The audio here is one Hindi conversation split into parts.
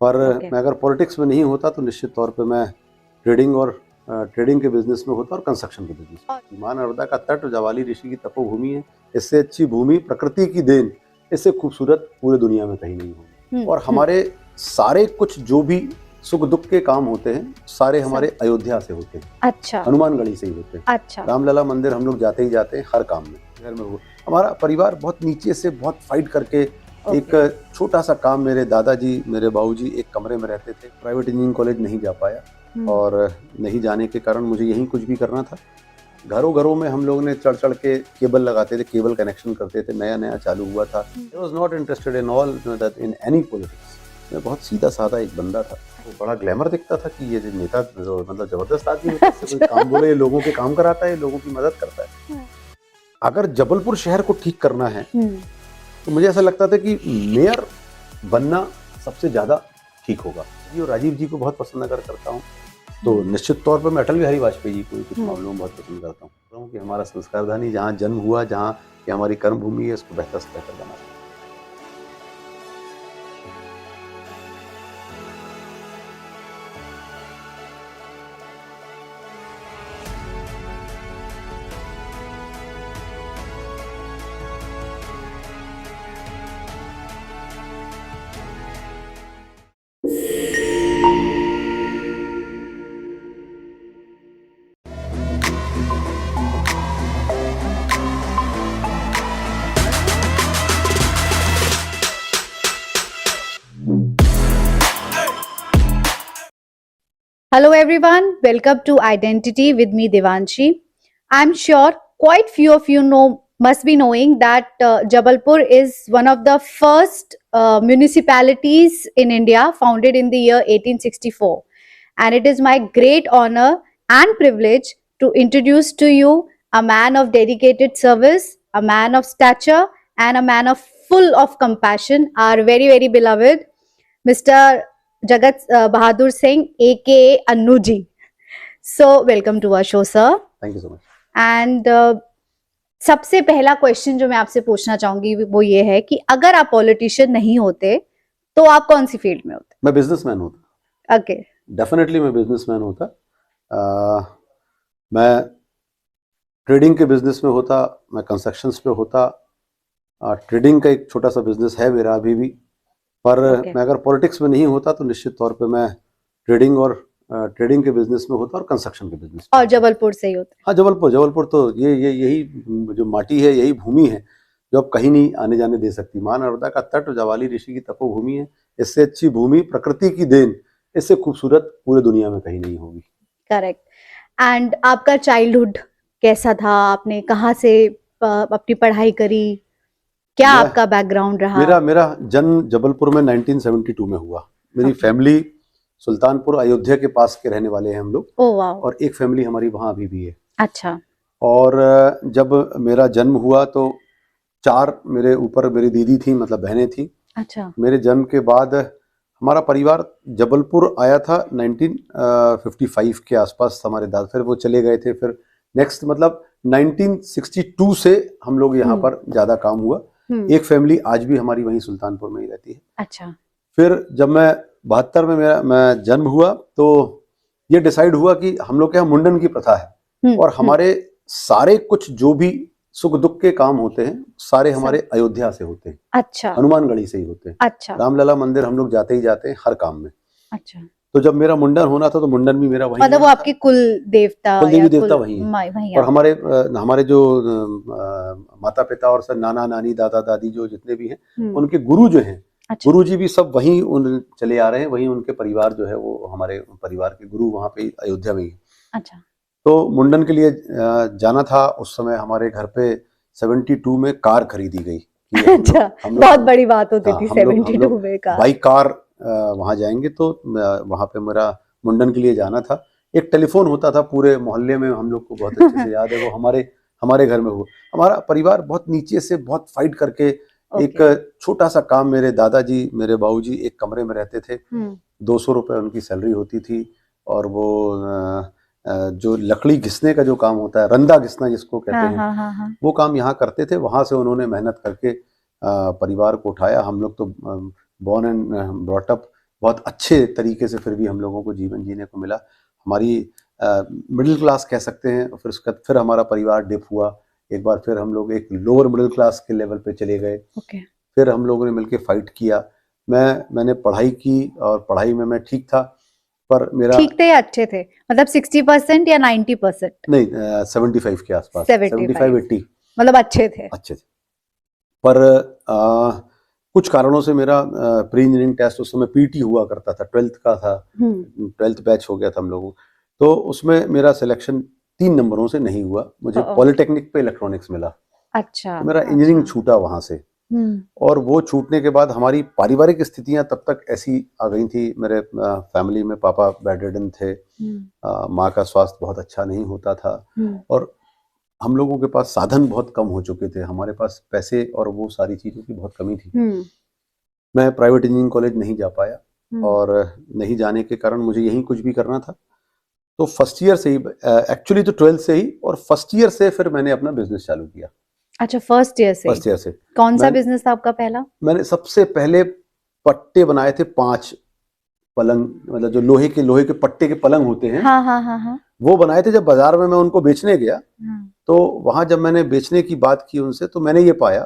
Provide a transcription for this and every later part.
पर मैं अगर पॉलिटिक्स में नहीं होता तो निश्चित तौर पे मैं ट्रेडिंग के बिजनेस में होता और कंस्ट्रक्शन के बिजनेस में। मां नर्मदा का तट जवाली ऋषि की तपोभूमि है, इससे अच्छी भूमि प्रकृति की देन, इससे खूबसूरत पूरे दुनिया में कहीं नहीं होगी। और हमारे सारे कुछ जो भी सुख दुख के काम होते हैं सारे हमारे अयोध्या से होते हैं। अच्छा। हनुमानगढ़ी से ही होते हैं। अच्छा। रामलला मंदिर हम लोग जाते ही जाते हैं हर काम में। घर में वो हमारा परिवार बहुत नीचे से बहुत फाइट करके एक छोटा सा काम, मेरे दादाजी मेरे बाबूजी एक कमरे में रहते थे, प्राइवेट इंजीनियरिंग कॉलेज नहीं जा पाया और नहीं जाने के कारण मुझे यहीं कुछ भी करना था। घरों घरों में हम लोग ने चढ़ चढ़ के केबल लगाते थे, केबल कनेक्शन करते थे, नया नया चालू हुआ था। I was not interested in any politics. मैं बहुत सीधा साधा एक बंदा था। वो बड़ा ग्लैमर दिखता था कि ये नेता मतलब जबरदस्त आदमी है, कोई काम बोले लोगों के काम कराता है, लोगों की मदद करता है। अगर जबलपुर शहर को ठीक करना है तो मुझे ऐसा लगता था कि मेयर बनना सबसे ज्यादा ठीक होगा। जी, और राजीव जी को बहुत पसंद अगर करता हूँ तो निश्चित तौर पर मैं अटल बिहारी वाजपेयी जी को कुछ मामलों में बहुत पसंद करता हूँ कि हमारा संस्कारधानी जहाँ जन्म हुआ, जहाँ की हमारी कर्म भूमि है, उसको बेहतर से बेहतर बनाना। Hello everyone, welcome to Identity with me Devanshi. I'm sure quite few of you must be knowing that Jabalpur is one of the first municipalities in India, founded in the year 1864, and it is my great honor and privilege to introduce to you a man of dedicated service, a man of stature, and a man of full of compassion, our very beloved Mr. Jagat Bahadur Singh, aka Annu ji. So, welcome to our show, sir. Thank you so much. And सबसे पहला क्वेश्चन जो मैं आपसे पूछना चाहूंगी वो ये है कि अगर आप पॉलिटिशियन नहीं होते तो आप कौन सी फील्ड में होते? मैं बिजनेसमैन होता। ओके, डेफिनेटली मैं बिजनेसमैन होता। मैं ट्रेडिंग के बिजनेस में होता, मैं कंस्ट्रक्शंस पे होता। ट्रेडिंग का एक छोटा सा बिजनेस है मेरा अभी भी, पर मैं अगर पॉलिटिक्स में नहीं होता तो निश्चित तौर पे मैं ट्रेडिंग के बिजनेस में होता और कंस्ट्रक्शन के बिजनेस में। और जबलपुर से ही होता? हाँ, जबलपुर तो यही जो माटी है, यही भूमि है जो अब कहीं नहीं आने जाने दे सकती। मां नर्मदा का तट जवाली ऋषि की तपोभूमि है, इससे अच्छी भूमि प्रकृति की देन, इससे खूबसूरत पूरे दुनिया में कहीं नहीं होगी। करेक्ट। एंड आपका चाइल्डहुड कैसा था? आपने कहाँ से अपनी पढ़ाई करी? क्या आपका बैकग्राउंड रहा? मेरा जन्म जबलपुर में 1972 में हुआ। मेरी फैमिली सुल्तानपुर अयोध्या के पास के रहने वाले हैं हम लोग। ओह वाह। और एक फैमिली हमारी वहाँ अभी भी है। अच्छा। और जब मेरा जन्म हुआ तो 4 मेरे ऊपर मेरी दीदी थी, मतलब बहनें थी। अच्छा। मेरे जन्म के बाद हमारा परिवार जबलपुर आया था 1955 के आसपास हमारे दादा, फिर वो चले गए थे। फिर नेक्स्ट मतलब 1962 से हम लोग यहाँ पर ज्यादा काम हुआ। एक फैमिली आज भी हमारी वहीं सुल्तानपुर में ही रहती है। अच्छा। फिर जब मैं 72 में मैं जन्म हुआ तो ये डिसाइड हुआ कि हम लोग के यहाँ मुंडन की प्रथा है और हमारे सारे कुछ जो भी सुख दुख के काम होते हैं सारे हमारे अयोध्या से होते हैं। अच्छा। हनुमानगढ़ी से ही होते हैं। अच्छा। रामलला मंदिर हम लोग जाते ही जाते हैं हर काम में। अच्छा। तो जब मेरा मुंडन होना था तो मुंडन भी मेरा वहीं, मतलब वो आपके कुल देवी देवता वहीं है। और हमारे जो माता पिता और सर नाना नानी दादा दादी जो जितने भी हैं उनके गुरु जो हैं, अच्छा, गुरु जी भी सब वहीं चले आ रहे हैं, वहीं उनके परिवार जो है वो हमारे परिवार के गुरु वहाँ पे अयोध्या में ही। अच्छा। तो मुंडन के लिए जाना था। उस समय हमारे घर पे 72 में कार खरीदी गई। अच्छा, बहुत बड़ी बात होती थी 72 में कार। बाई कार वहाँ जाएंगे तो वहाँ पे मेरा मुंडन के लिए जाना था। एक टेलीफोन होता था पूरे मोहल्ले में, हम लोग को बहुत अच्छे से याद है, वो हमारे घर में हुआ। हमारा परिवार बहुत नीचे से बहुत फाइट करके एक छोटा सा काम, मेरे दादाजी मेरे बाबूजी एक कमरे में रहते थे। 200 रुपए उनकी सैलरी होती थी और वो जो लकड़ी घिसने का जो काम होता है, रंदा घिसना जिसको कहते हैं, वो काम यहाँ करते थे। वहां से उन्होंने मेहनत करके परिवार को उठाया। हम लोग तो बॉर्न एंड ब्रॉट अप बहुत अच्छे तरीके से फिर भी हम लोगों को जीवन जीने को मिला। हमारी मिडिल क्लास कह सकते हैं, फिर उसका फिर हमारा परिवार डिप हुआ, एक बार फिर हम लोग एक लोअर मिडिल क्लास के लेवल पे चले गए। फिर हम लोगों ने मिलके फाइट किया। मैंने पढ़ाई की और पढ़ाई में मैं ठीक था, पर मेरा ठीक थे या अच्छे थे, मतलब 60% या 90%? नहीं, 75 के आसपास, 75-80 मतलब अच्छे थे। पर कुछ कारणों से मेरा प्री इंजीनियरिंग टेस्ट, उस समय पीटी हुआ करता था, 12th का था, 12th बैच हो गया था हम लोगों, तो उसमें मेरा सिलेक्शन 3 नंबरों से नहीं हुआ। मुझे पॉलिटेक्निक पे इलेक्ट्रॉनिक्स मिला। अच्छा। तो मेरा इंजीनियरिंग छूटा वहां से। और वो छूटने के बाद हमारी पारिवारिक स्थितियां तब तक ऐसी आ गई थी, मेरे फैमिली में पापा बेडरिडन थे, माँ का स्वास्थ्य बहुत अच्छा नहीं होता था, और हम लोगों के पास साधन बहुत कम हो चुके थे, हमारे पास पैसे और वो सारी चीज़ों की बहुत कमी थी। मैं प्राइवेट इंजीनियरिंग कॉलेज नहीं जा पाया, और नहीं जाने के कारण मुझे यहीं कुछ भी करना था। तो फर्स्ट ईयर से ही, एक्चुअली तो 12th से ही, और फर्स्ट ईयर से फिर मैंने अपना बिजनेस चालू किया। अच्छा, फर्स्ट ईयर से। कौन सा बिजनेस था आपका पहला? मैंने सबसे पहले पट्टे बनाए थे 5 पलंग, मतलब जो लोहे के पट्टे के पलंग होते हैं, हाँ। वो बनाए थे। जब बाजार में मैं उनको बेचने गया, तो वहां जब मैंने बेचने की बात की उनसे, तो मैंने ये पाया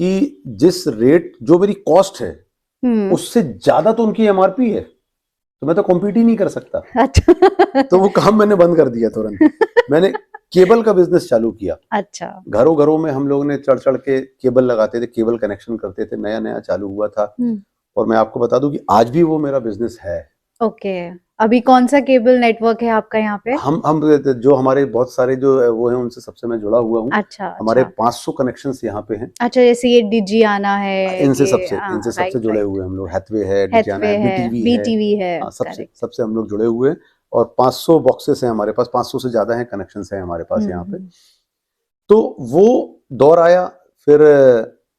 कि जिस रेट जो मेरी कॉस्ट है उससे ज्यादा तो उनकी एमआरपी है, तो मैं तो कॉम्पीट ही नहीं कर सकता। अच्छा। तो वो काम मैंने बंद कर दिया तुरंत। मैंने केबल का बिजनेस चालू किया। अच्छा। घरों में हम लोग ने चढ़ के केबल लगाते थे, केबल कनेक्शन करते थे, नया चालू हुआ था। और मैं आपको बता दूं कि आज भी वो मेरा बिजनेस है। ओके। अभी कौन सा केबल नेटवर्क है आपका यहाँ पे? हम जो हमारे बहुत सारे जो वो हैं, उनसे सबसे मैं जुड़ा हुआ हूँ। अच्छा। हमारे 500 कनेक्शंस यहाँ पे हैं। अच्छा, जैसे ये डिजियाना है, इनसे सबसे जुड़े हुए हम लोग। हैथवे है, डिजियाना है, बीटीवी है, सबसे हम लोग जुड़े हुए हैं। और 500 बॉक्सेस हैं हमारे पास, 500 से ज्यादा हैं कनेक्शंस हैं हमारे पास यहाँ पे। तो वो दौर आया। फिर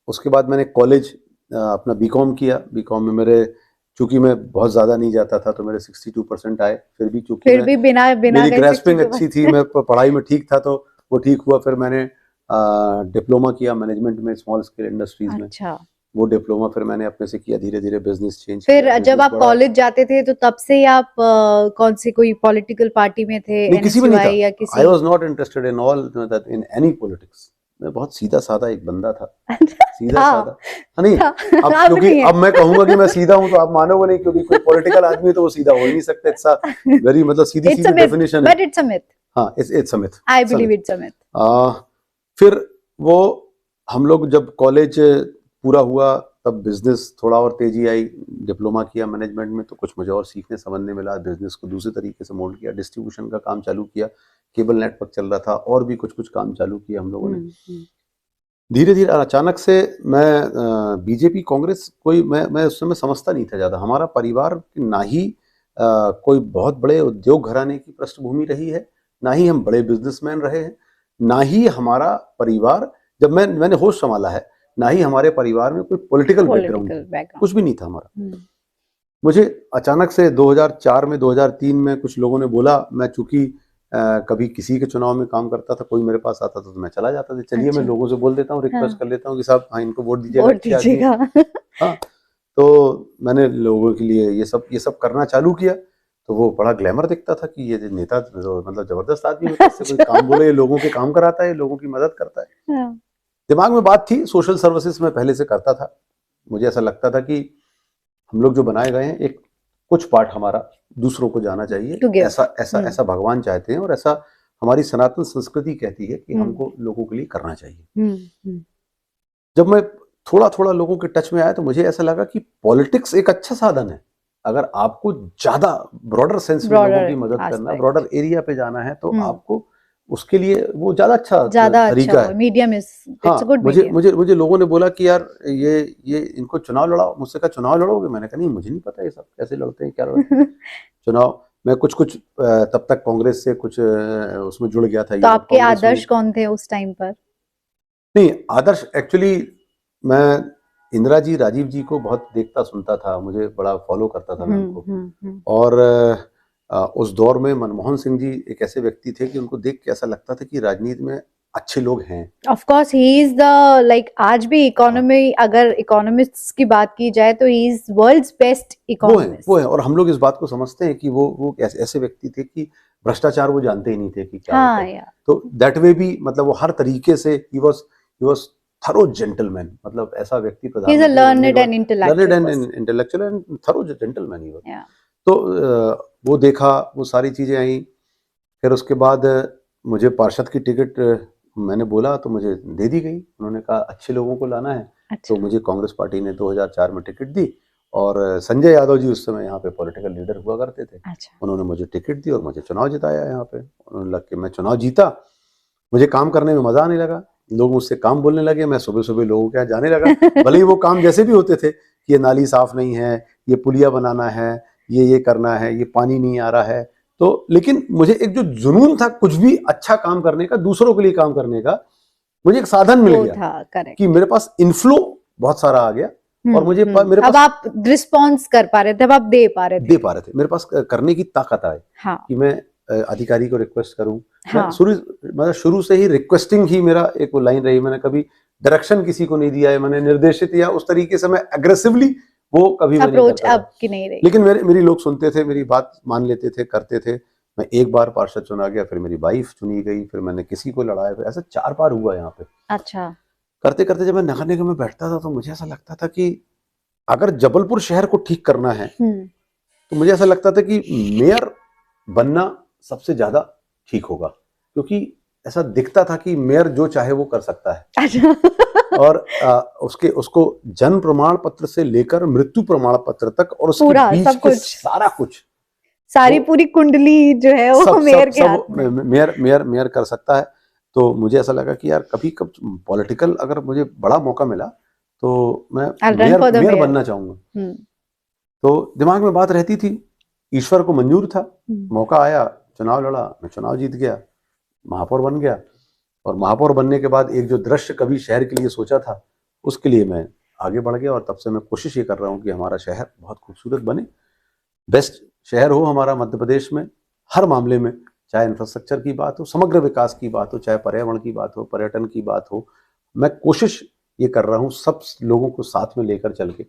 उसके बाद मैंने कॉलेज अपना बीकॉम किया। बीकॉम में मेरे, चूंकि मैं बहुत ज्यादा नहीं जाता था, तो मेरे 62% आए। फिर भी बिना मेरी ग्रेस्पिंग अच्छी थी, मैं पढ़ाई में ठीक था, तो वो ठीक हुआ। फिर मैंने डिप्लोमा किया मैनेजमेंट में, स्मॉल स्केल इंडस्ट्रीज में। अच्छा। वो डिप्लोमा फिर मैंने अपने से किया, धीरे धीरे बिजनेस चेंज फिर जब आप कॉलेज जाते थे, तो तब से आप कौन सी कोई पॉलिटिकल पार्टी में थे? नहीं, किसी में नहीं था। या किसी? I was not interested in all that, in any politics. मैं बहुत सीधा साधा एक बंदा था, सीधा साधा। नहीं, अब क्योंकि अब मैं कहूंगा कि मैं सीधा हूँ तो आप मानोगे नहीं, क्योंकि कोई पॉलिटिकल आदमी तो वो सीधा हो ही नहीं सकता। इट्स अ वेरी, मतलब सीधी डेफिनेशन है। But it's a myth. हाँ, it's a myth. I believe it's a myth. फिर वो हम लोग जब कॉलेज पूरा हुआ, तब बिजनेस थोड़ा और तेजी आई। डिप्लोमा किया मैनेजमेंट में, तो कुछ मुझे और सीखने समझने मिला। बिजनेस को दूसरे तरीके से मोल्ड किया, डिस्ट्रीब्यूशन का काम चालू किया, केबल नेटवर्क चल रहा था, और भी कुछ काम चालू किया हम लोगों ने। धीरे धीरे अचानक से मैं बीजेपी कांग्रेस, मैं उस समय समझता नहीं था ज़्यादा। हमारा परिवार ना ही कोई बहुत बड़े उद्योग घराने की पृष्ठभूमि रही है, ना ही हम बड़े बिजनेसमैन रहे हैं, ना ही हमारा परिवार, जब मैंने होश संभाला है, ना ही हमारे परिवार में कोई पॉलिटिकल बैकग्राउंड, कुछ भी नहीं था हमारा। मुझे अचानक से 2004 में, 2003 में कुछ लोगों ने बोला, मैं चूंकि कभी किसी के चुनाव में काम करता था, कोई मेरे पास आता था तो मैं चला जाता था। चलिए, मैं लोगों से बोल देता हूँ, रिक्वेस्ट कर लेता हूँ कि साहब, हाँ, इनको वोट दीजिएगा। हाँ, तो मैंने लोगों के लिए ये सब करना चालू किया। तो वो बड़ा ग्लैमर दिखता था कि ये नेता मतलब जबरदस्त आदमी है, कोई काम बोले, लोगों के काम कराता है, लोगों की मदद करता है। दिमाग में बात थी, सोशल सर्विसेज में पहले से करता था। मुझे ऐसा लगता था कि हम लोग जो बनाए गए हैं, एक कुछ पार्ट हमारा दूसरों को जाना चाहिए। ऐसा भगवान चाहते हैं, और ऐसा हमारी सनातन संस्कृति कहती है कि हमको लोगों के लिए करना चाहिए। जब मैं थोड़ा लोगों के टच में आया, तो मुझे ऐसा लगा कि पॉलिटिक्स एक अच्छा साधन है। अगर आपको ज्यादा ब्रॉडर सेंस में लोगों की मदद करना, ब्रॉडर एरिया पे जाना है, तो आपको उसके लिए वो ज्यादा अच्छा तरीका है। Medium is it's good. मुझे लोगों ने बोला कि यार ये इनको चुनाव लड़ाओ। मुझसे कहा, चुनाव लड़ोगे? मैंने कहा, नहीं, मुझे नहीं पता ये सब कैसे लड़ते हैं, क्या लड़ते हैं। चुनाव मैं कुछ तब तक कांग्रेस से कुछ उसमें जुड़ गया था। तो आपके आदर्श कौन थे उस टाइम पर? नहीं, आदर्श एक्चुअली मैं इंदिरा जी, राजीव जी को बहुत देखता सुनता था, मुझे बड़ा फॉलो करता था मैं उनको। और उस दौर में मनमोहन सिंह जी एक ऐसे व्यक्ति थे कि उनको देख के ऐसा लगता था कि राजनीति में अच्छे लोग हैं। Of course he is the like आज भी इकोनॉमी, अगर इकोनॉमिस्ट्स की बात की जाए तो he is world's best economist. वो है और हम लोग इस बात को समझते हैं कि वो ऐसे व्यक्ति थे कि भ्रष्टाचार वो जानते ही नहीं थे कि क्या होता है। तो दैट वे भी मतलब वो हर तरीके से ही वाज थरो जेंटलमैन, मतलब ऐसा व्यक्ति he is a learned and intellectual and thorough gentleman he was. तो वो देखा, वो सारी चीजें आई। फिर उसके बाद मुझे पार्षद की टिकट मैंने बोला तो मुझे दे दी गई। उन्होंने कहा अच्छे लोगों को लाना है। अच्छा। तो मुझे कांग्रेस पार्टी ने 2004 में टिकट दी और संजय यादव जी उस समय यहाँ पे पॉलिटिकल लीडर हुआ करते थे। अच्छा। उन्होंने मुझे टिकट दी और मुझे चुनाव जिताया यहाँ पे। उन्होंने लग के मैं चुनाव जीता, मुझे काम करने में मजा आने लगा, लोग मुझसे काम बोलने लगे, मैं सुबह सुबह लोगों के यहाँ जाने लगा। भले ही वो काम जैसे भी होते थे कि ये नाली साफ नहीं है, ये पुलिया बनाना है, ये करना है, ये पानी नहीं आ रहा है, तो लेकिन मुझे एक जो जुनून था कुछ भी अच्छा काम करने का, दूसरों के लिए काम करने का, मुझे एक साधन मिल गया कि मेरे पास इनफ्लो बहुत सारा आ गया और मुझे मेरे अब आप रिस्पॉन्स कर पा रहे थे, अब आप दे पा रहे थे, मेरे पास करने की ताकत आई। हाँ। कि मैं अधिकारी को रिक्वेस्ट करूं। हाँ। मैं शुरू से ही रिक्वेस्टिंग ही मेरा एक लाइन रही। मैंने कभी डायरेक्शन किसी को नहीं दिया है, मैंने निर्देशित या उस तरीके से मैं एग्रेसिवली वो कभी अप्रोच अब की नहीं रही। लेकिन मेरी लोग सुनते थे, मेरी बात मान लेते थे, करते थे। मैं एक बार पार्षद चुना गया, फिर मेरी वाइफ चुनी गई, फिर मैंने किसी को लड़ाया, फिर ऐसा 4 बार हुआ यहाँ पे। अच्छा। करते करते जब मैं नगर निगम में बैठता था तो मुझे ऐसा लगता था कि अगर जबलपुर शहर को ठीक करना है तो मुझे ऐसा लगता था कि मेयर बनना सबसे ज्यादा ठीक होगा, क्योंकि ऐसा दिखता था कि मेयर जो चाहे वो कर सकता है। अच्छा। और उसको जन्म प्रमाण पत्र से लेकर मृत्यु प्रमाण पत्र तक और उसके बीच के सारा कुछ, सारी पूरी कुंडली जो है वो मेयर के हाथ में। मेयर कर सकता है। तो मुझे ऐसा लगा कि यार कभी पॉलिटिकल अगर मुझे बड़ा मौका मिला तो मैं मेयर बनना चाहूंगा। तो दिमाग में बात रहती थी, ईश्वर को मंजूर था, मौका आया, चुनाव लड़ा, मैं चुनाव जीत गया, महापौर बन गया। और महापौर बनने के बाद एक जो दृश्य कभी शहर के लिए सोचा था उसके लिए मैं आगे बढ़ गया और तब से मैं कोशिश ये कर रहा हूँ कि हमारा शहर बहुत खूबसूरत बने, बेस्ट शहर हो हमारा मध्य प्रदेश में हर मामले में, चाहे इंफ्रास्ट्रक्चर की बात हो, समग्र विकास की बात हो, चाहे पर्यावरण की बात हो, पर्यटन की बात हो। मैं कोशिश ये कर रहा हूँ सब लोगों को साथ में लेकर चल के।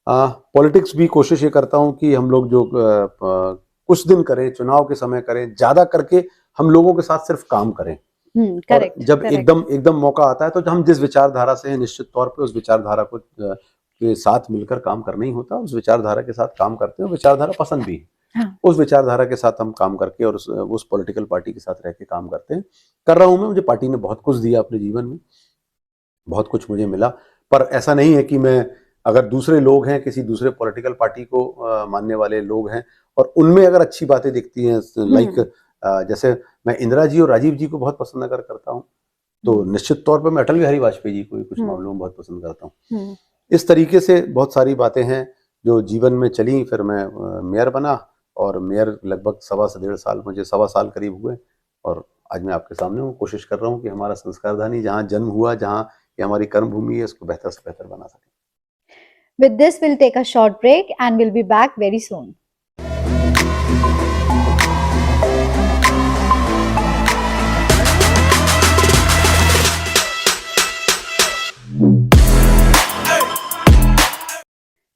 पॉलिटिक्स भी कोशिश ये करता हूँ कि हम लोग जो कुछ दिन करें, चुनाव के समय करें, ज्यादा करके हम लोगों के साथ सिर्फ काम करें। करेक्ट। जब एकदम मौका आता है तो हम जिस विचारधारा से हैं निश्चित तौर पे उस विचारधारा को के साथ मिलकर काम करना ही होता है। उस विचारधारा के साथ काम करते हैं, विचारधारा पसंद भी है। हाँ। उस विचारधारा के साथ हम काम करके और उस पॉलिटिकल पार्टी के साथ रह के काम करते हैं। कर रहा हूं मैं, मुझे पार्टी ने बहुत कुछ दिया अपने जीवन में, बहुत कुछ मुझे मिला। पर ऐसा नहीं है कि मैं, अगर दूसरे लोग हैं, किसी दूसरे पॉलिटिकल पार्टी को मानने वाले लोग हैं और उनमें अगर अच्छी बातें दिखती हैं, लाइक जैसे मैं इंदिरा जी और राजीव जी को बहुत पसंद अगर करता हूँ तो निश्चित तौर पर मैं अटल बिहारी वाजपेयी जी को कुछ मामलों में बहुत पसंद करता हूँ। इस तरीके से बहुत सारी बातें हैं जो जीवन में चली। फिर मैं मेयर बना और मेयर लगभग 1.25 से 1.5 साल, मुझे 1.25 साल करीब हुए और आज मैं आपके सामने हूँ। कोशिश कर रहा हूँ कि हमारा संस्कारधानी जहाँ जन्म हुआ, जहाँ ये हमारी कर्म भूमि है, इसको बेहतर से बेहतर बना सके। With this, we'll take a short break and we'll be back very soon.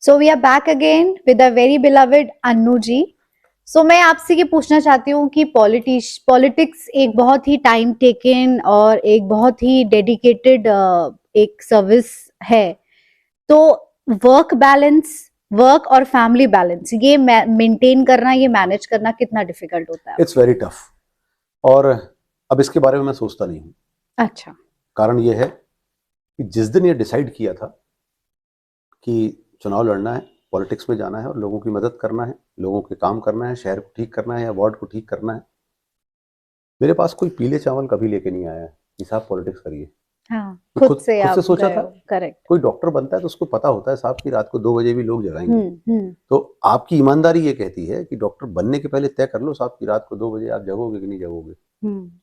So we are back again with a very beloved Annu ji. So मैं आपसे ये पूछना चाहती हूँ कि पॉलिटिक्स एक बहुत ही टाइम टेकन और एक बहुत ही डेडिकेटेड एक सर्विस है। तो वर्क बैलेंस, वर्क और फैमिली बैलेंस ये मेंटेन करना, ये मैनेज करना कितना डिफिकल्ट होता है? It's very tough. और अब इसके बारे में मैं सोचता नहीं हूँ। अच्छा। कारण ये है कि जिस दिन ये डिसाइड किया था कि चुनाव लड़ना है, पॉलिटिक्स में जाना है और लोगों की मदद करना है, लोगों के काम करना है, शहर को ठीक करना है या वार्ड को ठीक करना है, मेरे पास कोई पीले चावल कभी लेके नहीं आया कि साहब पॉलिटिक्स करिए। हाँ, खुद से सोचा था। करेक्ट। कोई डॉक्टर बनता है तो उसको पता होता है साहब की रात को 2 बजे भी लोग जगाएंगे। तो आपकी ईमानदारी ये कहती है कि डॉक्टर बनने के पहले तय कर लो साहब की रात को 2 बजे आप जगोगे कि नहीं जगोगे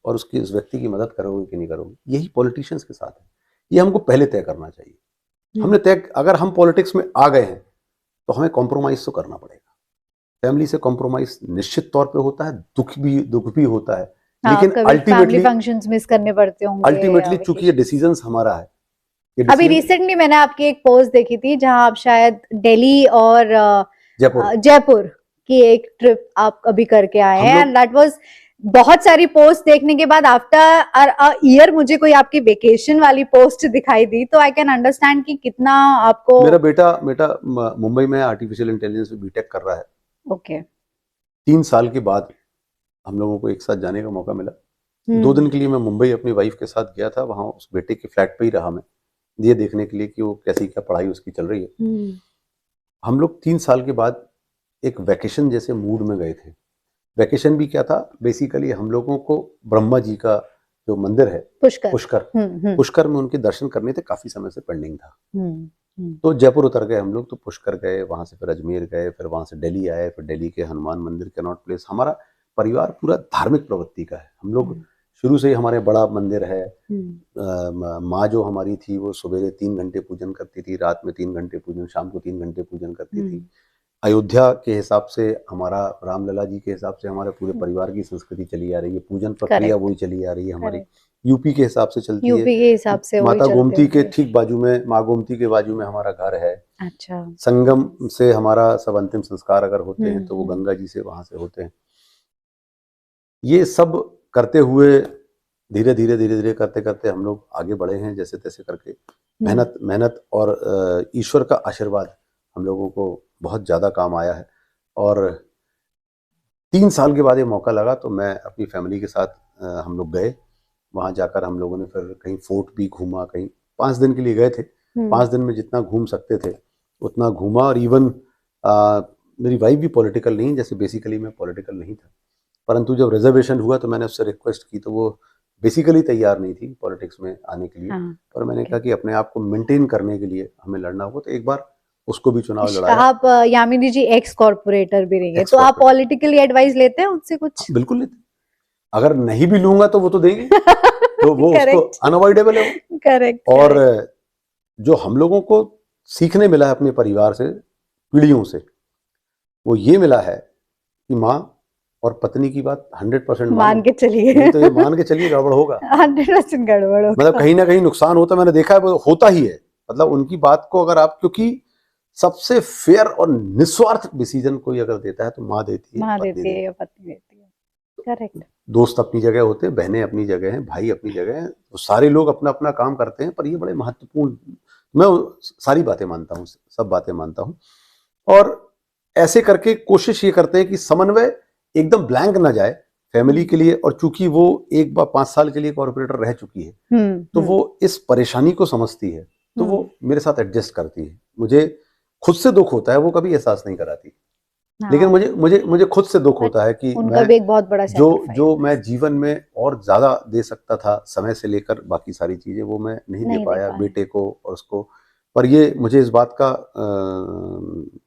और उस व्यक्ति की मदद करोगे कि नहीं करोगे। यही पॉलिटिशियंस के साथ है, ये हमको पहले तय करना चाहिए। हमने तय, अगर हम पॉलिटिक्स में आ गए हैं तो हमें कॉम्प्रोमाइज तो करना पड़ेगा। फैमिली से कॉम्प्रोमाइज निश्चित तौर पे होता है, दुख भी होता है, लेकिन कभी फैमिली अल्टीमेटली फंक्शंस मिस करने पड़ते होंगे या अल्टीमेटली चूंकि ये vacation। डिसीजंस हमारा है, ये अभी डिसीजन रिसेंटली मैंने आपकी एक पोस्ट देखी थी जहां आप शायद दिल्ली और जयपुर जयपुर की एक ट्रिप आप अभी करके आए हम हैं, लोग एंड दैट वाज बहुत सारी पोस्ट देखने के बाद आफ्टर अ ईयर मुझे कोई आपकी वेकेशन वाली पोस्ट दिखाई दी, तो आई कैन अंडरस्टैंड कि कितना आपको। मेरा बेटा बेटा मुंबई में आर्टिफिशियल इंटेलिजेंस में बीटेक कर रहा है। ओके। 3 साल के बाद हम लोगों को एक साथ जाने का मौका मिला। 2 दिन के लिए मैं मुंबई अपनी वाइफ के साथ गया था, वहाँ उस बेटे के फ्लैट पे ही रहा मैं, ये देखने के लिए कि वो कैसी क्या पढ़ाई उसकी चल रही है। हम लोग 3 साल के बाद एक वैकेशन जैसे मूड में गए थे। वैकेशन भी क्या था, बेसिकली हम लोगों को ब्रह्मा जी का जो मंदिर है पुष्कर में उनके दर्शन करने थे, काफी समय से पेंडिंग था। तो जयपुर उतर गए हम लोग, तो पुष्कर गए, वहां से फिर अजमेर गए, फिर वहां से दिल्ली आए, फिर दिल्ली के हनुमान मंदिर, कैनॉट प्लेस। हमारा परिवार पूरा धार्मिक प्रवृत्ति का है। हम लोग शुरू से ही, हमारे बड़ा मंदिर है, माँ जो हमारी थी वो सवेरे 3 घंटे पूजन करती थी, रात में 3 घंटे पूजन, शाम को 3 घंटे पूजन करती थी। अयोध्या के हिसाब से, हमारा रामलला जी के हिसाब से हमारे पूरे परिवार की संस्कृति चली आ रही है, पूजन प्रक्रिया वही चली आ रही है हमारी। यूपी के हिसाब से चलती है, यूपी के हिसाब से माता गोमती के ठीक बाजू में, माँ गोमती के बाजू में हमारा घर है। अच्छा। संगम से हमारा सब अंतिम संस्कार अगर होते हैं तो वो गंगा जी से, वहां से होते हैं। ये सब करते हुए धीरे धीरे करते करते हम लोग आगे बढ़े हैं, जैसे तैसे करके। मेहनत और ईश्वर का आशीर्वाद हम लोगों को बहुत ज़्यादा काम आया है। और 3 साल के बाद ये मौका लगा, तो मैं अपनी फैमिली के साथ हम लोग गए। वहाँ जाकर हम लोगों ने फिर कहीं फोर्ट भी घूमा, कहीं 5 दिन के लिए गए थे। 5 दिन में जितना घूम सकते थे उतना घूमा। और इवन मेरी वाइफ भी पॉलिटिकल नहीं, जैसे बेसिकली मैं पॉलिटिकल नहीं था, परंतु जब रिजर्वेशन हुआ तो मैंने उससे रिक्वेस्ट की, तो वो बेसिकली तैयार नहीं थी पॉलिटिक्स में आने के लिए। और मैंने कहा कि अपने आप को मेंटेन करने के लिए हमें लड़ना होगा, तो एक बार उसको भी चुनाव लड़ाया। आप यामिनी जी एक्स कॉर्पोरेटर भी रही है, तो आप पॉलिटिकली एडवाइस लेते हैं उनसे कुछ? बिल्कुल लेते, अगर नहीं भी लूंगा तो वो तो देंगे तो वो उसको अनअवॉइडेबल है। करेक्ट। और जो हम लोगों को सीखने मिला है अपने परिवार से, पीढ़ियों से, वो ये मिला है कि माँ और पत्नी की बात 100% मान के चलिए, नहीं तो ये मान के चलिए गड़बड़ होगा, 100% गड़बड़ होगा। मतलब कहीं ना कहीं नुकसान होता, मैंने देखा है, वो होता ही है। मतलब उनकी बात को अगर आप, क्योंकि सबसे फेयर और निस्वार्थ डिसीजन कोई अगर देता है तो माँ देती है, माँ देती है या पत्नी देती है। करेक्ट। दोस्त अपनी जगह होते हैं, बहनें अपनी जगह हैं, भाई अपनी जगह हैं, तो सारे लोग अपना अपना काम करते हैं, पर ये बड़े महत्वपूर्ण, मैं सारी बातें मानता हूँ, सब बातें मानता हूँ। और ऐसे करके कोशिश ये करते हैं कि समन्वय एकदम ब्लैंक ना जाए फैमिली के लिए। और चूंकि वो एक बार 5 साल के लिए कॉर्पोरेटर रह चुकी है, तो वो इस परेशानी को समझती है, तो वो मेरे साथ एडजस्ट करती है। मुझे खुद से दुख होता है, वो कभी एहसास नहीं कराती, लेकिन मुझे मुझे मुझे खुद से दुख होता है कि उनका भी एक बहुत बड़ा जो मैं जीवन में और ज्यादा दे सकता था, समय से लेकर बाकी सारी चीजें, वो मैं नहीं दे पाया बेटे को और उसको। पर ये मुझे इस बात का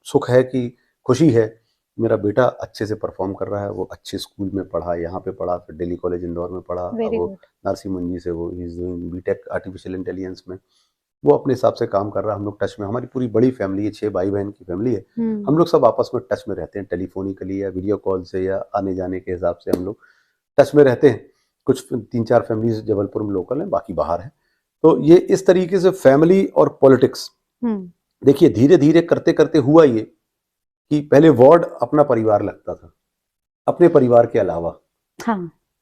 सुख है, कि खुशी है, मेरा बेटा अच्छे से परफॉर्म कर रहा है। वो अच्छे स्कूल में पढ़ा, यहाँ पे पढ़ा, फिर दिल्ली कॉलेज इंदौर में पढ़ा, वो नरसिंह मुंजी से वो is doing BTech artificial intelligence में, वो अपने हिसाब से काम कर रहा है। हम लोग टच में, हमारी पूरी बड़ी फैमिली है, 6 भाई बहन की फैमिली है। हम लोग सब आपस में टच में रहते हैं, टेलीफोनिकली या वीडियो कॉल से या आने जाने के हिसाब से हम लोग टच में रहते हैं। कुछ 3-4 फैमिलीज जबलपुर में लोकल हैं, बाकी बाहर है। तो ये इस तरीके से फैमिली और पॉलिटिक्स, देखिए धीरे धीरे करते करते हुआ ये कि पहले वार्ड अपना परिवार लगता था, अपने परिवार के अलावा।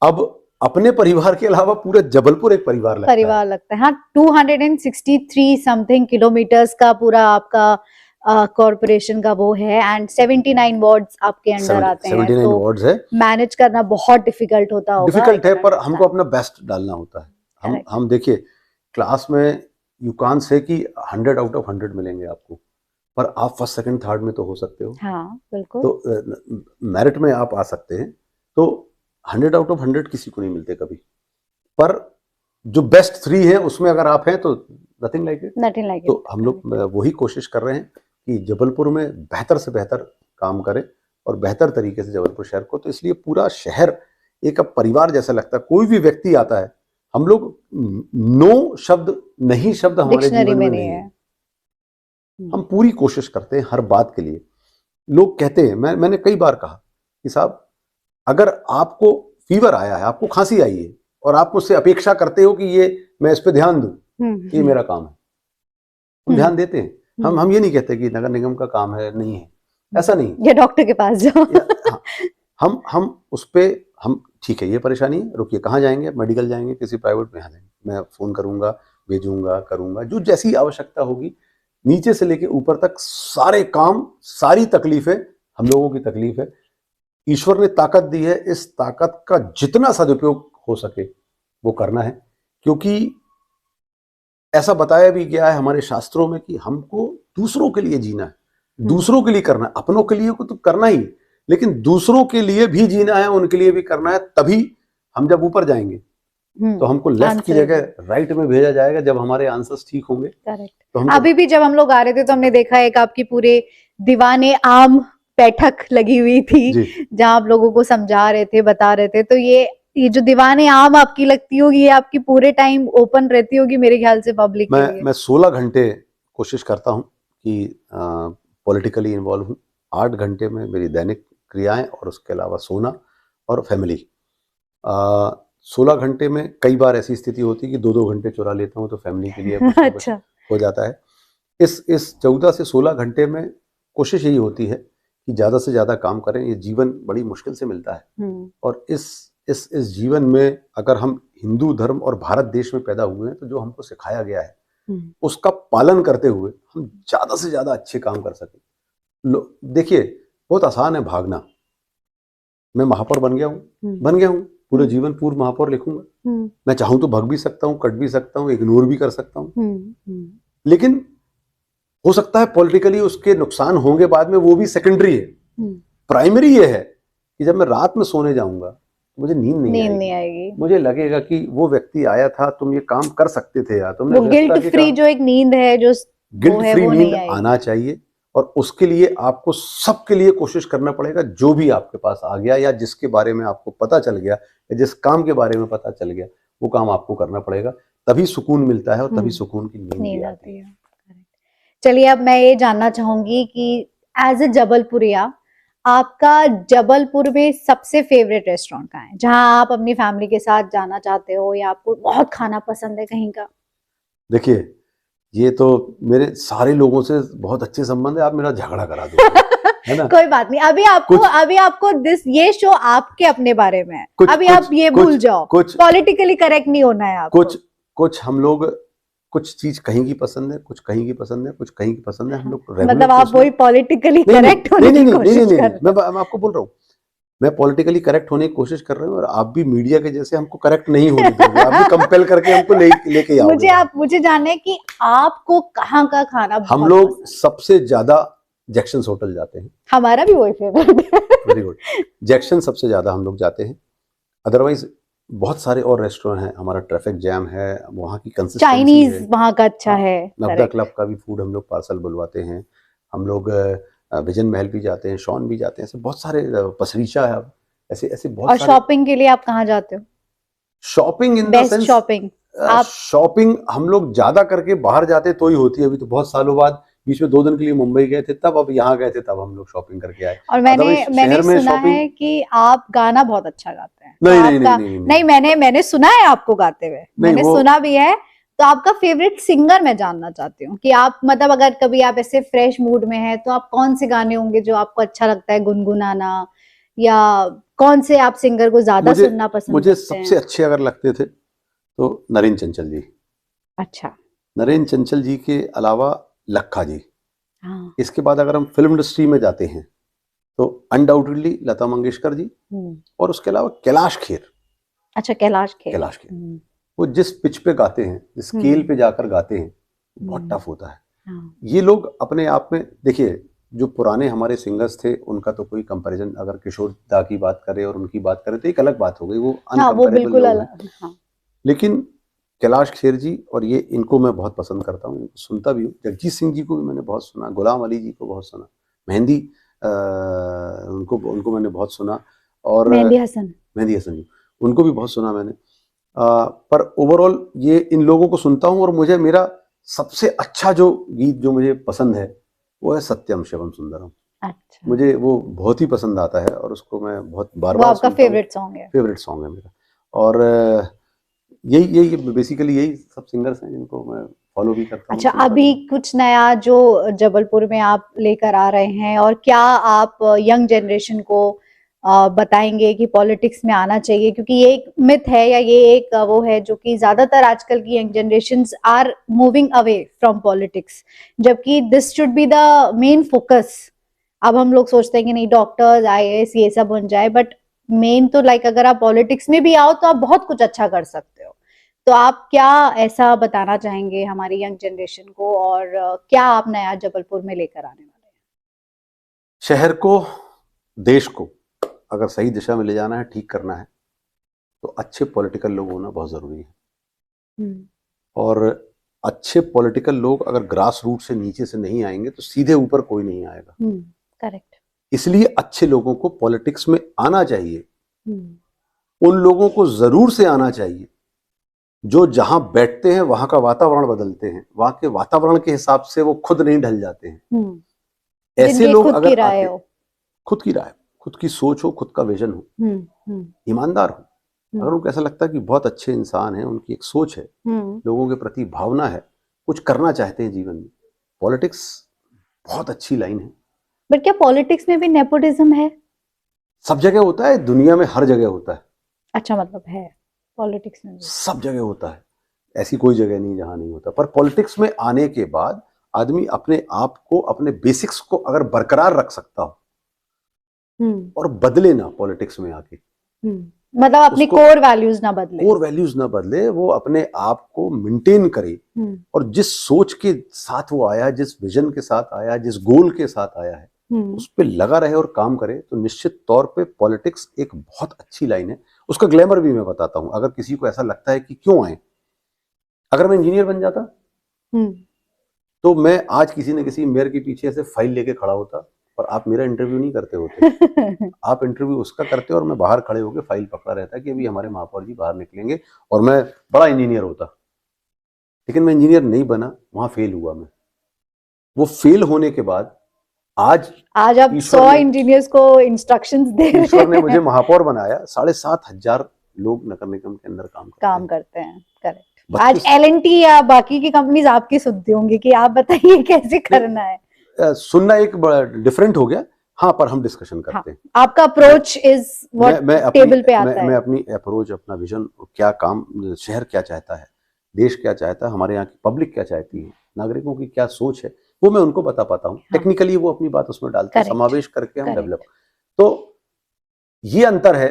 अब अपने परिवार के अलावा पूरा जबलपुर एक परिवार लगता है। हाँ, 263 समथिंग किलोमीटर्स का पूरा आपका कॉर्पोरेशन का वो है, एंड 79 वार्ड्स आपके अंडर आते हैं। 79 वार्ड्स है, मैनेज करना बहुत डिफिकल्ट होता होगा। डिफिकल्ट है, पर हमको अपना बेस्ट डालना होता है। हम देखिए क्लास में यू कांट से कि 100 आउट ऑफ 100 मिलेंगे आपको, पर आप फर्स्ट सेकंड थर्ड में तो हो सकते हो। हाँ, बिल्कुल। तो मेरिट में आप आ सकते हैं, तो 100 आउट ऑफ 100 किसी को नहीं मिलते कभी, पर जो बेस्ट 3 है उसमें अगर आप हैं तो नथिंग लाइक इट। तो हम लोग वही कोशिश कर रहे हैं कि जबलपुर में बेहतर से बेहतर काम करें और बेहतर तरीके से जबलपुर शहर को, तो इसलिए पूरा शहर एक अब परिवार जैसा लगता है। कोई भी व्यक्ति आता है, हम लोग नो शब्द, नहीं शब्द हमारे जीवन में नहीं है। हम पूरी कोशिश करते हैं हर बात के लिए। लोग कहते हैं, मैंने कई बार कहा कि साहब अगर आपको फीवर आया है, आपको खांसी आई है और आप मुझसे अपेक्षा करते हो कि ये मैं इस पे ध्यान दूं, ये मेरा काम है, हम ध्यान देते हैं। हम ये नहीं कहते कि नगर निगम का काम है, नहीं है, ऐसा नहीं, ये डॉक्टर के पास जाओ। हाँ, हम उस पे हम ठीक है, ये परेशानी है, रुकिए, कहाँ जाएंगे, मेडिकल जाएंगे, किसी प्राइवेट में, यहाँ जाएंगे, मैं फोन करूंगा, भेजूंगा, करूंगा, जो जैसी आवश्यकता होगी, नीचे से लेके ऊपर तक सारे काम, सारी तकलीफें हम लोगों की तकलीफ है। ईश्वर ने ताकत दी है, इस ताकत का जितना सदुपयोग हो सके वो करना है, क्योंकि ऐसा बताया भी गया है हमारे शास्त्रों में कि हमको दूसरों के लिए जीना है, दूसरों के लिए करना है, अपनों के लिए को तो करना ही, लेकिन दूसरों के लिए भी जीना है, उनके लिए भी करना है, तभी हम जब ऊपर जाएंगे तो हमको लेफ्ट की जगह राइट में भेजा जाएगा, जब हमारे आंसर्स ठीक होंगे। तो अभी भी जब हम लोग आ रहे थे तो हमने देखा एक आपकी पूरे दीवाने आम बैठक लगी हुई थी, जहां आप लोगों को समझा रहे थे, बता रहे थे। तो ये जो दीवाने आम आपकी लगती होगी, ये आपकी पूरे टाइम ओपन रहती होगी मेरे ख्याल से पब्लिक के लिए। मैं 16 घंटे कोशिश करता हूँ कि पॉलिटिकली इन्वॉल्व हूँ। 8 घंटे में मेरी दैनिक क्रियाएं और उसके अलावा सोना और फैमिली। 16 घंटे में कई बार ऐसी स्थिति होती है कि 2-2 घंटे चुरा लेता हूँ, तो फैमिली के लिए कुछ अच्छा हो जाता है। इस 14 से 16 घंटे में कोशिश यही होती है कि ज़्यादा से ज़्यादा काम करें। ये जीवन बड़ी मुश्किल से मिलता है, और इस जीवन में अगर हम हिंदू धर्म और भारत देश में पैदा हुए हैं, तो जो हमको सिखाया गया है उसका पालन करते हुए हम ज़्यादा से ज़्यादा अच्छे काम कर सकें। देखिए, बहुत आसान है भागना। मैं महापौर बन गया हूँ, पूरे जीवन पूर्व महापौर लिखूंगा। मैं चाहूं तो भग भी सकता हूँ, कट भी सकता हूँ, इग्नोर भी कर सकता हूँ, लेकिन हो सकता है पॉलिटिकली उसके नुकसान होंगे बाद में, वो भी सेकेंडरी है। प्राइमरी ये है कि जब मैं रात में सोने जाऊंगा तो मुझे नींद नहीं आएगी। मुझे लगेगा कि वो व्यक्ति आया था, तुम ये काम कर सकते थे यार, तुमने गिल्ट फ्री जो एक नींद है, जो गिल्ट फ्री नींद आना चाहिए। और उसके लिए आपको सबके लिए कोशिश करना पड़ेगा। जो भी आपके पास आ गया या जिसके बारे में आपको पता चल गया या जिस काम के बारे में पता चल गया, वो काम आपको करना पड़ेगा, तभी सुकून मिलता है और तभी सुकून की नींद आती है। चलिए, अब मैं ये जानना चाहूंगी कि एज ए जबलपुरिया, आपका जबलपुर में सबसे फेवरेट रेस्टोरेंट कहाँ है, जहां आप अपनी फैमिली के साथ जाना चाहते हो या आपको बहुत खाना पसंद है कहीं का? देखिए, ये तो मेरे सारे लोगों से बहुत अच्छे संबंध है, आप मेरा झगड़ा करा दो, है ना? कोई बात नहीं, अभी आपको ये शो आपके अपने बारे में है, अभी आप ये भूल जाओ, कुछ पॉलिटिकली करेक्ट नहीं होना है आपको। कुछ हम लोग, कुछ चीज कहीं की पसंद है, कुछ कहीं की पसंद है, कुछ कहीं की पसंद है। हम लोग मतलब आप वही पॉलिटिकली करेक्ट होने की कोशिश कर रहे हैं। मैं आपको बोल रहा हूँ, मैं पॉलिटिकली करेक्ट होने की कोशिश कर रहा हूँ, और आप भी मीडिया के जैसे हमको करेक्ट नहीं होने दोगे, आप भी कंपेल करके हमको लेके आओगे। मुझे जानना है कि आपको कहाँ का खाना बहुत हम लोग सबसे ज्यादा जैक्सन्स होटल जाते हैं। हमारा भी वही फेवरेट है। Very good. जैक्सन सबसे ज्यादा हम लोग जाते हैं। अदरवाइज बहुत सारे और रेस्टोरेंट हैं, हमारा ट्रैफिक जैम है, वहाँ की कंसिस्टेंसी है, चाइनीज वहाँ का अच्छा है। नवदा क्लब का भी फूड हम लोग पार्सल बुलवाते हैं। हम लोग विजन महल भी जाते हैं, शॉन भी जाते हैं, ऐसे बहुत सारे, पसरीचा है, ऐसे बहुत और शॉपिंग के लिए आप कहाँ जाते हो? Shopping in the sense, shopping हम लोग ज्यादा करके बाहर जाते तो ही होती है। अभी तो बहुत सालों बाद, बीच में 2 दिन के लिए मुंबई गए थे, तब अब यहाँ गए थे, तब हम लोग शॉपिंग करके आए। और मैंने सुना है कि आप गाना बहुत अच्छा गाते हैं। नहीं, मैंने सुना है आपको गाते हुए, मैंने सुना भी है। तो आपका फेवरेट सिंगर मैं जानना चाहती हूँ कि आप, मतलब अगर कभी आप ऐसे फ्रेश मूड में हैं तो आप कौन से गाने होंगे जो आपको अच्छा लगता है गुनगुनाना, या कौन से आप सिंगर को ज्यादा सुनना पसंद मुझे सबसे अच्छे अगर लगते थे तो नरेंद्र चंचल जी। अच्छा। नरेंद्र चंचल जी के अलावा लखा जी। हाँ। इसके बाद अगर हम फिल्म इंडस्ट्री में जाते हैं तो अनडाउटेडली लता मंगेशकर जी, और उसके अलावा कैलाश खेर। अच्छा, कैलाश खेर। वो जिस पिच पे गाते हैं, जिस स्केल पे जाकर गाते हैं, बहुत टफ होता है। हाँ। ये लोग अपने आप में, देखिए, जो पुराने हमारे सिंगर्स थे उनका तो कोई कंपैरिजन, अगर किशोर दा की बात करें और उनकी बात करें तो एक अलग बात हो गई, वो बिल्कुल अलग। हाँ। लेकिन कैलाश खेर जी, और ये इनको मैं बहुत पसंद करता हूँ, सुनता भी हूँ। जगजीत सिंह जी को भी मैंने बहुत सुना, गुलाम अली जी को बहुत सुना, मेहंदी उनको मैंने बहुत सुना, और मेहंदी हसन जी, उनको भी बहुत सुना मैंने। पर ओवरऑल ये इन लोगों को सुनता हूँ। और मेरा सबसे अच्छा जो गीत जो मुझे पसंद है वो है सत्यम शिवम सुंदरम। अच्छा, मुझे वो बहुत ही पसंद आता है और उसको मैं बहुत बार वो बार आपका सुनता हूँ। फेवरेट सॉन्ग है। फेवरेट सॉन्ग है मेरा। और यही यही बेसिकली यही सब सिंगर्स हैं जिनको मैं फॉलो भी करता हूँ, अच्छा, सुनता भी अभी हूँ। कुछ नया जो जबलपुर में आप लेकर आ रहे हैं, और क्या आप यंग जनरेशन को बताएंगे कि पॉलिटिक्स में आना चाहिए? क्योंकि ये एक मिथ है, या ये एक वो है जो कि ज्यादातर आजकल की young generations are moving away from politics, जबकि this should be the main focus. अब हम लोग सोचते हैं कि नहीं, डॉक्टर्स, आईएएस ये सब बन जाए, बट मेन तो लाइक अगर आप पॉलिटिक्स में भी आओ तो आप बहुत कुछ अच्छा कर सकते हो। तो आप क्या ऐसा बताना चाहेंगे हमारी यंग जनरेशन को, और क्या आप नया जबलपुर में लेकर आने वाले शहर को, देश को अगर सही दिशा में ले जाना है, ठीक करना है, तो अच्छे पॉलिटिकल लोग होना बहुत ज़रूरी है। हैं? और अच्छे पॉलिटिकल लोग अगर ग्रास रूट से, नीचे से नहीं आएंगे तो सीधे ऊपर कोई नहीं आएगा। करेक्ट। इसलिए अच्छे लोगों को पॉलिटिक्स में आना चाहिए। हम्म। उन लोगों को जरूर से आना चाहिए जो जहां बैठते हैं वहां का वातावरण बदलते हैं, वहां के वातावरण के हिसाब से वो खुद नहीं ढल जाते हैं। ऐसे जिनकी लोग खुद की अगर राय आते, हो। खुद की राय, खुद की सोच हो, खुद का विजन हो, ईमानदार हो, अगर उनको ऐसा लगता है कि बहुत अच्छे इंसान हैं, उनकी एक सोच है, लोगों के प्रति भावना है, कुछ करना चाहते हैं जीवन में, पॉलिटिक्स बहुत अच्छी लाइन है। बट क्या पॉलिटिक्स में भी नेपोटिज्म है? सब जगह होता है, दुनिया में हर जगह होता है। अच्छा, मतलब है पॉलिटिक्स में भी। सब जगह होता है, ऐसी कोई जगह नहीं जहां नहीं होता। पर पॉलिटिक्स में आने के बाद आदमी अपने आप को, अपने बेसिक्स को अगर बरकरार रख सकता हो और बदले ना पॉलिटिक्स में आके, मतलब अपनी कोर वैल्यूज ना बदले, कोर वैल्यूज ना बदले, वो अपने आप को मेंटेन करे और जिस सोच के साथ वो आया, जिस विजन के साथ आया, जिस गोल के साथ आया है, उस पे लगा रहे और काम करे, तो निश्चित तौर पे पॉलिटिक्स एक बहुत अच्छी लाइन है। उसका ग्लैमर भी मैं बताता हूं। अगर किसी को ऐसा लगता है कि क्यों आए, अगर मैं इंजीनियर बन जाता तो मैं आज किसी न किसी मेयर के पीछे से फाइल लेके खड़ा होता, और आप मेरा इंटरव्यू नहीं करते होते। आप इंटरव्यू उसका करते और मैं बाहर खड़े होकर फाइल पकड़ा रहता कि अभी हमारे महापौर जी बाहर निकलेंगे, और मैं बड़ा इंजीनियर होता। लेकिन मैं इंजीनियर नहीं बना, वहां फेल हुआ मैं। वो फेल होने के बाद आज आप 100 इंजीनियर्स को इंस्ट्रक्शंस दे रहे हैं। ईश्वर ने मुझे महापौर बनाया। 7,500 लोग नगर निगम के अंदर काम करते हैं। करेक्ट। आज एल&टी या बाकी की कंपनीज आपकी सुनती होंगी कि आप बताइए कैसे करना है। सुनना एक बड़ा डिफरेंट हो गया। हाँ, पर हम डिस्कशन करते हैं। आपका अप्रोच इज व्हाट टेबल पे आता है। मैं अपनी अप्रोच, अपना विजन, क्या काम, शहर क्या चाहता है, देश क्या चाहता है, हमारे यहाँ की पब्लिक क्या चाहती है, नागरिकों की क्या सोच है, वो मैं उनको बता पाता हूँ। टेक्निकली वो अपनी बात उसमें डालते हैं, समावेश करके हम डेवलप। तो ये अंतर है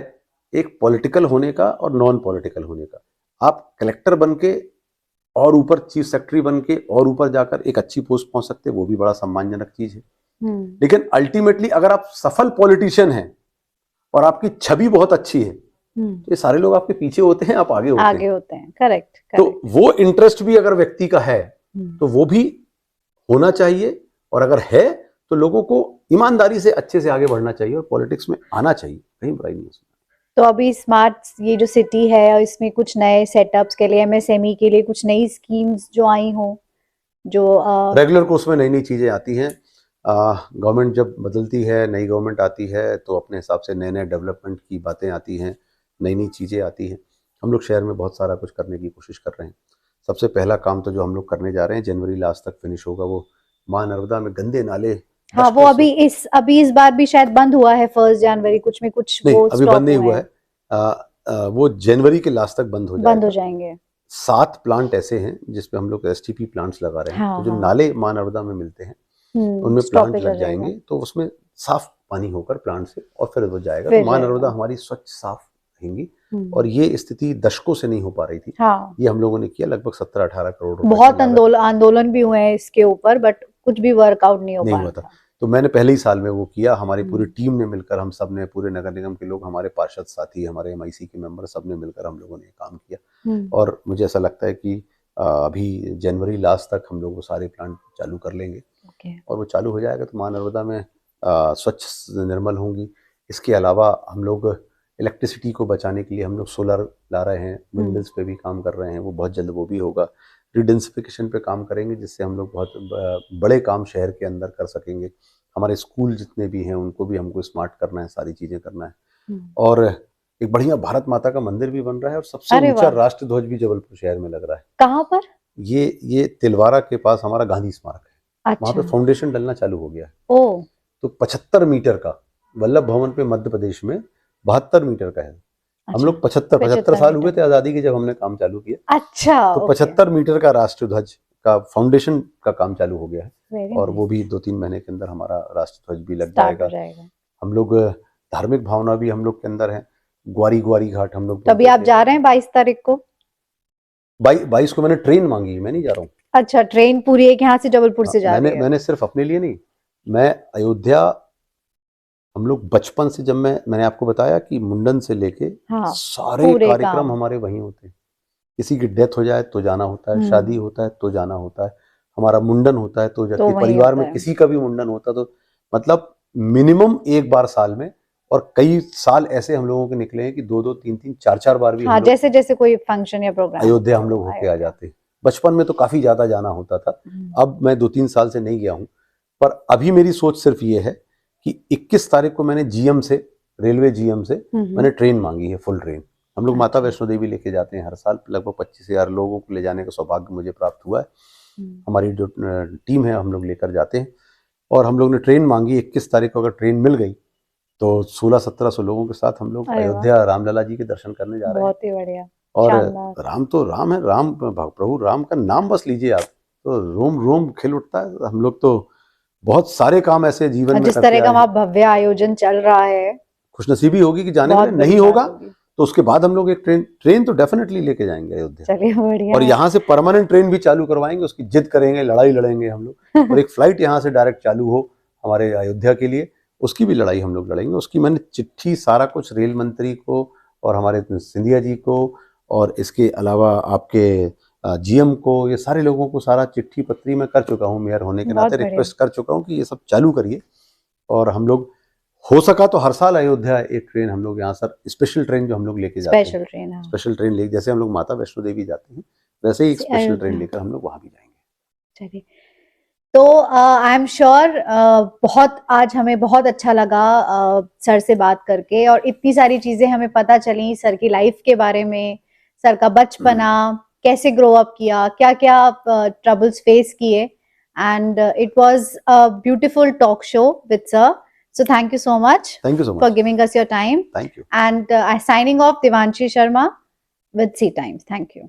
एक पॉलिटिकल होने का और नॉन पॉलिटिकल होने का। आप कलेक्टर बन के और ऊपर चीफ सेक्रेटरी बन के और ऊपर जाकर एक अच्छी पोस्ट पहुंच सकते, वो भी बड़ा सम्मानजनक चीज है। लेकिन अल्टीमेटली अगर आप सफल पॉलिटिशियन हैं और आपकी छवि बहुत अच्छी है, तो ये सारे लोग आपके पीछे होते हैं, आप आगे होते हैं। करेक्ट। तो वो इंटरेस्ट भी अगर व्यक्ति का है तो वो भी होना चाहिए, और अगर है तो लोगों को ईमानदारी से अच्छे से आगे बढ़ना चाहिए और पॉलिटिक्स में आना चाहिए, कहीं बुराई नहीं है। तो अभी स्मार्ट ये जो सिटी है, और इसमें कुछ नए सेटअप्स के लिए, एमएसएमई के लिए कुछ नई स्कीम्स जो आई हो, जो रेगुलर कोर्स में नई नई चीजें आती हैं। गवर्नमेंट जब बदलती है, नई गवर्नमेंट आती है, तो अपने हिसाब से नए नए डेवलपमेंट की बातें आती हैं, नई नई चीज़ें आती हैं। हम लोग शहर में बहुत सारा कुछ करने की कोशिश कर रहे हैं। सबसे पहला काम तो जो हम लोग करने जा रहे हैं, जनवरी लास्ट तक फिनिश होगा, वो माँ नर्मदा में गंदे नाले। हाँ, वो अभी इस बार भी शायद बंद हुआ है 1 जनवरी, कुछ में कुछ नहीं, वो अभी बंद नहीं हुआ है। वो जनवरी के लास्ट तक बंद हो जाएंगे। 7 प्लांट ऐसे हैं जिसपे हम लोग एसटीपी प्लांट्स लगा रहे हैं। तो जो नाले माँ नर्मदा में मिलते हैं उनमें प्लांट लग जाएंगे, तो उसमें साफ पानी होकर प्लांट से और फिर वो जाएगा। तो माँ नर्मदा हमारी स्वच्छ साफ रहेंगी, और ये स्थिति दशकों से नहीं हो पा रही थी। ये हम लोगों ने किया, लगभग 17-18 करोड़ रुपए। बहुत आंदोलन भी हुए हैं इसके ऊपर, बट कुछ भी वर्कआउट नहीं हो पा था। तो मैंने पहले ही साल में वो किया। हमारी पूरी टीम ने मिलकर, हम सब ने, पूरे नगर निगम के लोग, हमारे पार्षद साथी, हमारे एमआईसी के मेंबर, सब ने मिलकर हम लोगों ने काम किया। और मुझे ऐसा लगता है कि अभी जनवरी लास्ट तक हम लोग वो सारे प्लांट चालू कर लेंगे। और वो चालू हो जाएगा तो माँ नर्मदा में स्वच्छ निर्मल होंगी। इसके अलावा हम लोग इलेक्ट्रिसिटी को बचाने के लिए हम लोग सोलर ला रहे हैं, विंडमिल्स पे भी काम कर रहे हैं, वो बहुत जल्द वो भी होगा। रिडेंसिफिकेशन पे काम करेंगे, जिससे हम लोग बहुत बड़े काम शहर के अंदर कर सकेंगे। हमारे स्कूल जितने भी हैं उनको भी हमको स्मार्ट करना है, सारी चीजें करना है। हम्म। और एक बढ़िया भारत माता का मंदिर भी बन रहा है और सबसे अरे ऊंचा वाह। राष्ट्र ध्वज भी जबलपुर शहर में लग रहा है। कहाँ पर? ये तिलवारा के पास हमारा गांधी स्मारक है, वहां अच्छा। पे फाउंडेशन डलना चालू हो गया है। ओ। तो 75 मीटर का वल्लभ भवन पे मध्य प्रदेश में 72 मीटर का है। हम अच्छा, लोग 75 साल हुए थे आजादी के जब हमने काम चालू किया। अच्छा। तो ओके। 75 मीटर का राष्ट्र ध्वज का फाउंडेशन का काम चालू हो गया है वेरी और वो नाइस। भी 2-3 महीने के अंदर हमारा राष्ट्र ध्वज भी लग स्टार्ट हो जाएगा। जाएगा। हम लोग धार्मिक भावना भी हम लोग के अंदर है। ग्वारी ग्वारी घाट हम लोग तो अभी बोलते आप थे। जा रहे हैं 22 तारीख को? 22 को मैंने ट्रेन मांगी है, मैं नहीं जा रहा हूँ। अच्छा, ट्रेन पूरी एक यहाँ से जबलपुर से जा रही है? मैंने सिर्फ अपने लिए नहीं, मैं अयोध्या, हम लोग बचपन से, जब मैंने आपको बताया कि मुंडन से लेके हाँ, सारे पूरे कार्यक्रम काम। हमारे वहीं होते हैं। किसी की डेथ हो जाए तो जाना होता है, शादी होता है तो जाना होता है, हमारा मुंडन होता है तो जाके, वहीं परिवार होता में है। किसी का भी मुंडन होता तो मतलब मिनिमम एक बार साल में, और कई साल ऐसे हम लोगों के निकले हैं कि 2-2, 3-3, 4-4 बार भी हाँ, हम लोग जैसे जैसे कोई फंक्शन या प्रोग्राम अयोध्या हम लोग होके आ जाते। बचपन में तो काफी ज्यादा जाना होता था, अब मैं 2-3 साल से नहीं गया हूँ। पर अभी मेरी सोच सिर्फ ये है कि 21 तारीख को मैंने जीएम से, रेलवे जीएम से मैंने ट्रेन मांगी है, फुल ट्रेन। हम लोग माता वैष्णो देवी लेके जाते हैं हर साल, लगभग 25,000 लोगों को ले जाने का सौभाग्य मुझे प्राप्त हुआ है। हमारी जो टीम है हम लोग लेकर जाते हैं, और हम लोग ने ट्रेन मांगी 21 तारीख को। अगर ट्रेन मिल गई तो 1600-1700 लोगों के साथ हम लोग अयोध्या रामलला जी के दर्शन करने जा रहे हैं। बहुत ही बढ़िया। और शानदार। राम तो राम है, राम प्रभु राम का नाम बस लीजिए आप तो रोम रोम खिल उठता है। हम लोग तो बहुत सारे काम ऐसे जीवन में जिस करते तरह आए का हैं। वहाँ भव्य आयोजन चल रहा है, खुशनसीबी होगी कि जाने बहुत वाले, बड़ी नहीं बात होगा होगी। तो उसके बाद हम लोग एक ट्रेन तो डेफिनेटली लेके जाएंगे अयोध्या, चलिए बढ़िया और है। यहाँ से परमानेंट ट्रेन भी चालू करवाएंगे, उसकी जिद करेंगे, लड़ाई लड़ेंगे हम लोग, और एक फ्लाइट यहाँ से डायरेक्ट चालू हो हमारे अयोध्या के लिए, उसकी भी लड़ाई हम लोग लड़ेंगे। उसकी मैंने चिट्ठी सारा कुछ रेल मंत्री को और हमारे सिंधिया जी को, और इसके अलावा आपके जीएम को, ये सारे लोगों को सारा चिट्ठी पत्री मैं कर चुका हूँ, मेयर होने के बहुत नाते बढ़िया। रिक्वेस्ट कर चुका हूँ कि ये सब चालू करिए। और हम लोग हो सका तो हर साल अयोध्या एक ट्रेन हम लोग यहाँ सर, स्पेशल ट्रेन जो हम लोग लेके जाते हैं, स्पेशल ट्रेन। हाँ, स्पेशल ट्रेन ले, जैसे हम लोग माता वैष्णो देवी जाते हैं वैसे ही एक स्पेशल ट्रेन अयोध्या। लेकर हम लोग वहां भी जाएंगे। चलिए, तो आई एम श्योर बहुत आज हमें बहुत अच्छा लगा सर से बात करके, और इतनी सारी चीजें हमें पता चली सर की लाइफ के बारे में, सर का बचपना, कैसे ग्रो अप किया, क्या क्या ट्रबल्स फेस किए, and it was a beautiful talk show with sir. So thank you so much. Thank you so much for giving us your time. Thank you. And I signing off, Devanshi Sharma with C Times. Thank you.